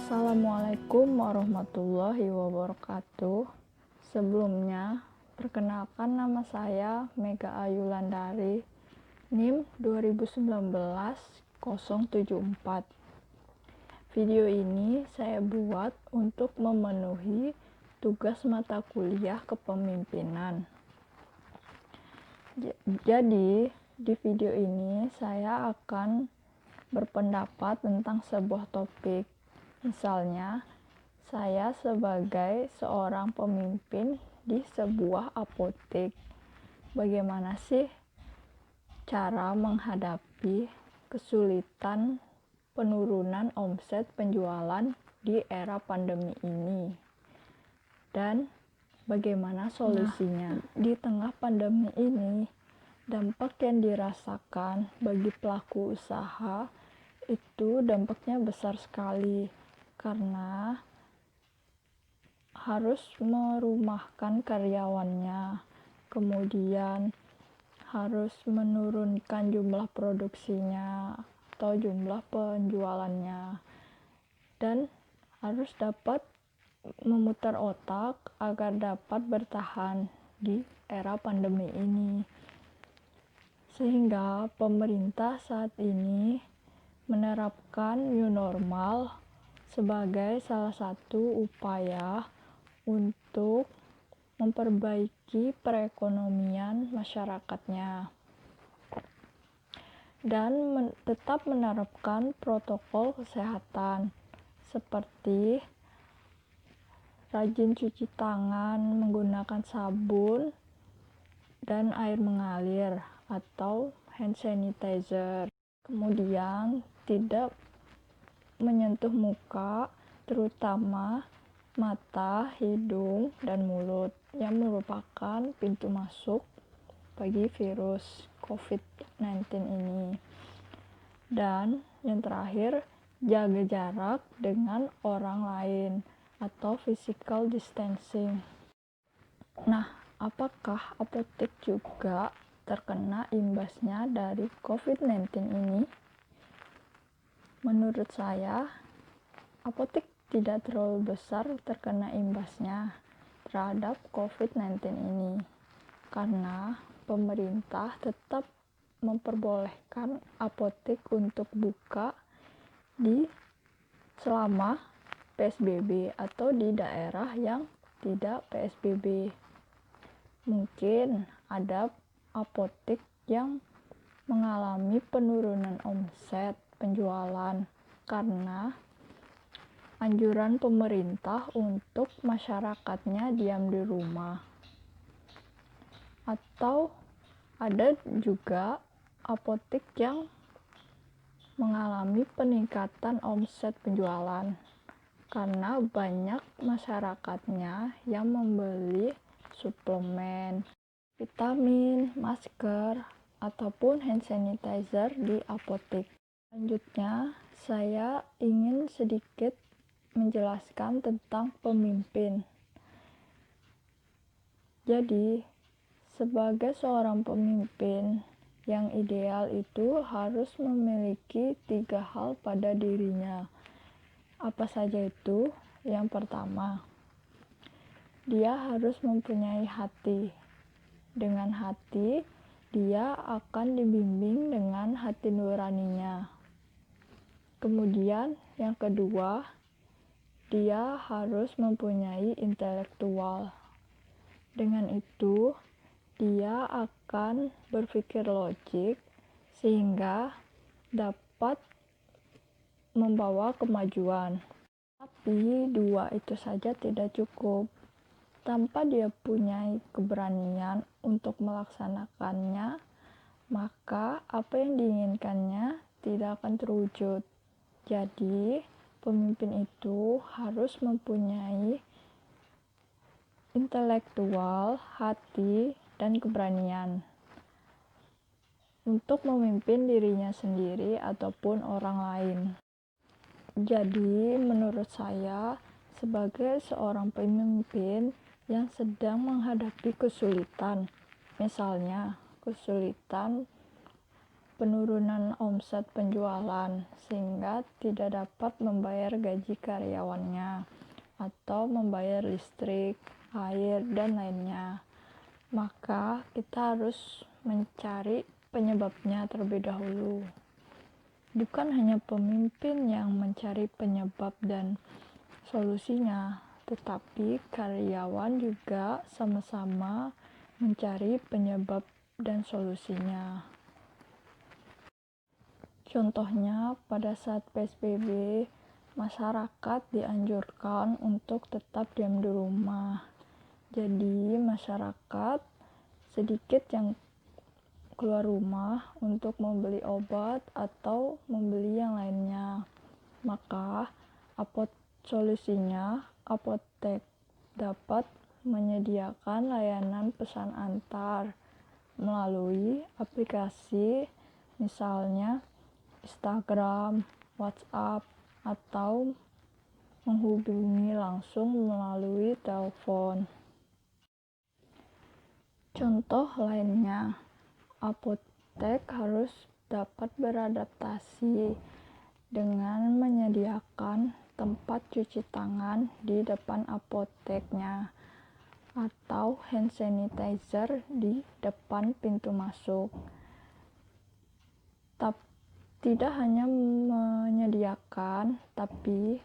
Assalamualaikum warahmatullahi wabarakatuh. Sebelumnya, perkenalkan nama saya Mega Ayulandari, NIM 2019-074. Video ini saya buat untuk memenuhi tugas mata kuliah kepemimpinan. Jadi, di video ini saya akan berpendapat tentang sebuah topik. Misalnya, saya sebagai seorang pemimpin di sebuah apotek, bagaimana sih cara menghadapi kesulitan penurunan omset penjualan di era pandemi ini? Dan bagaimana solusinya? Di tengah pandemi ini, dampak yang dirasakan bagi pelaku usaha itu dampaknya besar sekali, karena harus merumahkan karyawannya, kemudian harus menurunkan jumlah produksinya atau jumlah penjualannya, dan harus dapat memutar otak agar dapat bertahan di era pandemi ini. Sehingga pemerintah saat ini menerapkan new normal sebagai salah satu upaya untuk memperbaiki perekonomian masyarakatnya dan tetap menerapkan protokol kesehatan seperti rajin cuci tangan menggunakan sabun dan air mengalir atau hand sanitizer. Kemudian tidak menyentuh muka, terutama mata, hidung, dan mulut yang merupakan pintu masuk bagi virus COVID-19 ini. Dan yang terakhir, jaga jarak dengan orang lain atau physical distancing. Nah, apakah apotek juga terkena imbasnya dari COVID-19 ini? Menurut saya, apotek tidak terlalu besar terkena imbasnya terhadap COVID-19 ini, karena pemerintah tetap memperbolehkan apotek untuk buka selama PSBB atau di daerah yang tidak PSBB. Mungkin ada apotek yang mengalami penurunan omset penjualan karena anjuran pemerintah untuk masyarakatnya diam di rumah. Atau ada juga apotek yang mengalami peningkatan omset penjualan karena banyak masyarakatnya yang membeli suplemen, vitamin, masker, ataupun hand sanitizer di apotek. Selanjutnya, saya ingin sedikit menjelaskan tentang pemimpin. Jadi, sebagai seorang pemimpin yang ideal itu harus memiliki 3 hal pada dirinya. Apa saja itu? Yang pertama, dia harus mempunyai hati. Dengan hati, dia akan dibimbing dengan hati nuraninya. Kemudian yang kedua, dia harus mempunyai intelektual. Dengan itu, dia akan berpikir logik sehingga dapat membawa kemajuan. Tapi 2 itu saja tidak cukup. Tanpa dia punya keberanian untuk melaksanakannya, maka apa yang diinginkannya tidak akan terwujud. Jadi, pemimpin itu harus mempunyai intelektual, hati, dan keberanian untuk memimpin dirinya sendiri ataupun orang lain. Jadi, menurut saya, sebagai seorang pemimpin yang sedang menghadapi kesulitan, misalnya kesulitan penurunan omset penjualan sehingga tidak dapat membayar gaji karyawannya atau membayar listrik, air, dan lainnya. Maka kita harus mencari penyebabnya terlebih dahulu. Bukan hanya pemimpin yang mencari penyebab dan solusinya, tetapi karyawan juga sama-sama mencari penyebab dan solusinya. Contohnya, pada saat PSBB, masyarakat dianjurkan untuk tetap diam di rumah. Jadi, masyarakat sedikit yang keluar rumah untuk membeli obat atau membeli yang lainnya. Maka, solusinya, apotek dapat menyediakan layanan pesan antar melalui aplikasi, misalnya Instagram, WhatsApp, atau menghubungi langsung melalui telepon. Contoh lainnya, apotek harus dapat beradaptasi dengan menyediakan tempat cuci tangan di depan apoteknya atau hand sanitizer di depan pintu masuk. Tidak hanya menyediakan, tapi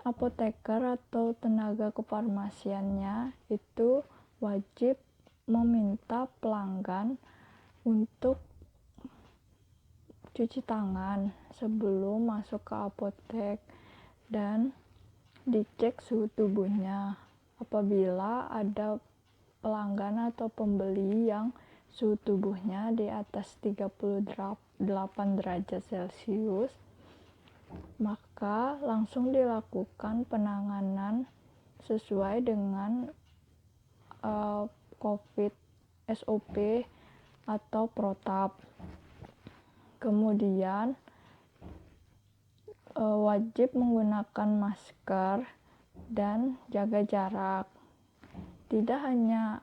apoteker atau tenaga kefarmasiannya itu wajib meminta pelanggan untuk cuci tangan sebelum masuk ke apotek dan dicek suhu tubuhnya. Apabila ada pelanggan atau pembeli yang suhu tubuhnya di atas 38 derajat Celcius, maka langsung dilakukan penanganan sesuai dengan COVID SOP atau protap. Kemudian wajib menggunakan masker dan jaga jarak. Tidak hanya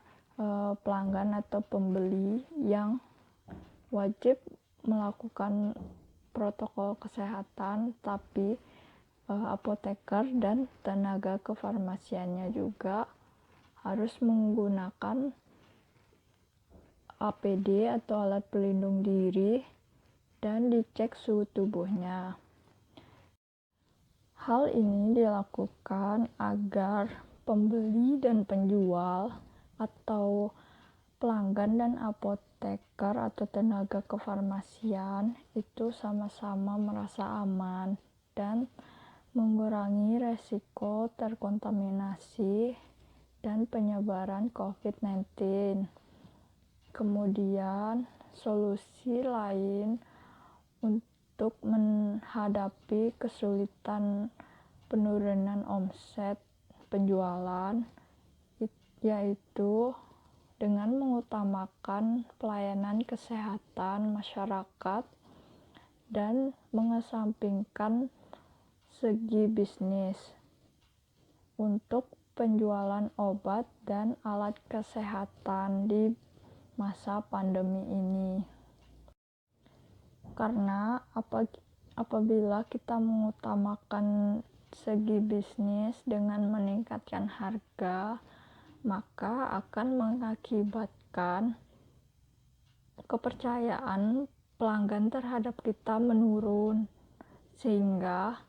pelanggan atau pembeli yang wajib melakukan protokol kesehatan, tapi apoteker dan tenaga kefarmasiannya juga harus menggunakan APD atau alat pelindung diri dan dicek suhu tubuhnya. Hal ini dilakukan agar pembeli dan penjual atau pelanggan dan apoteker atau tenaga kefarmasian itu sama-sama merasa aman dan mengurangi resiko terkontaminasi dan penyebaran COVID-19. Kemudian, solusi lain untuk menghadapi kesulitan penurunan omset penjualan yaitu dengan mengutamakan pelayanan kesehatan masyarakat dan mengesampingkan segi bisnis untuk penjualan obat dan alat kesehatan di masa pandemi ini. Karena apabila kita mengutamakan segi bisnis dengan meningkatkan harga, maka akan mengakibatkan kepercayaan pelanggan terhadap kita menurun, sehingga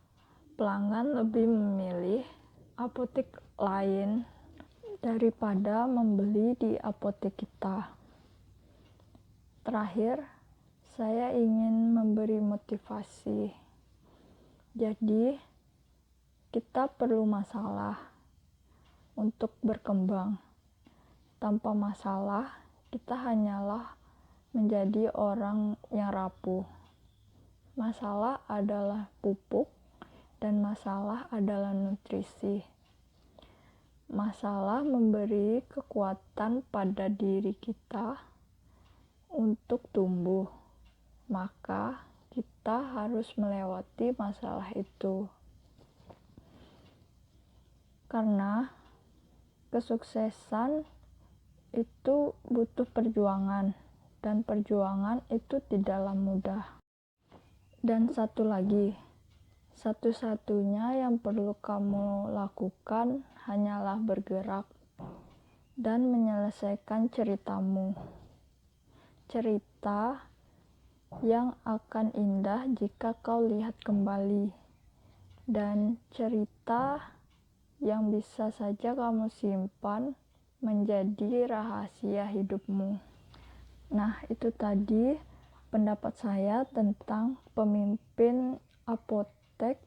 pelanggan lebih memilih apotek lain daripada membeli di apotek kita. Terakhir, saya ingin memberi motivasi. Jadi, kita perlu masalah untuk berkembang. Tanpa masalah, kita hanyalah menjadi orang yang rapuh. Masalah adalah pupuk dan masalah adalah nutrisi. Masalah memberi kekuatan pada diri kita untuk tumbuh. Maka kita harus melewati masalah itu. Karena kesuksesan itu butuh perjuangan dan perjuangan itu tidaklah mudah. Dan satu lagi, satu-satunya yang perlu kamu lakukan hanyalah bergerak dan menyelesaikan ceritamu. Cerita yang akan indah jika kau lihat kembali, dan cerita yang bisa saja kamu simpan menjadi rahasia hidupmu. Nah, itu tadi pendapat saya tentang pemimpin apotek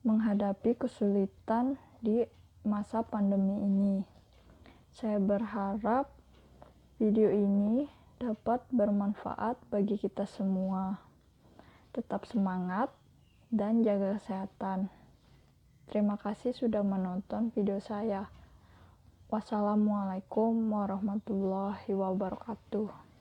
menghadapi kesulitan di masa pandemi ini. Saya berharap video ini dapat bermanfaat bagi kita semua. Tetap semangat dan jaga kesehatan. Terima kasih sudah menonton video saya. Wassalamualaikum warahmatullahi wabarakatuh.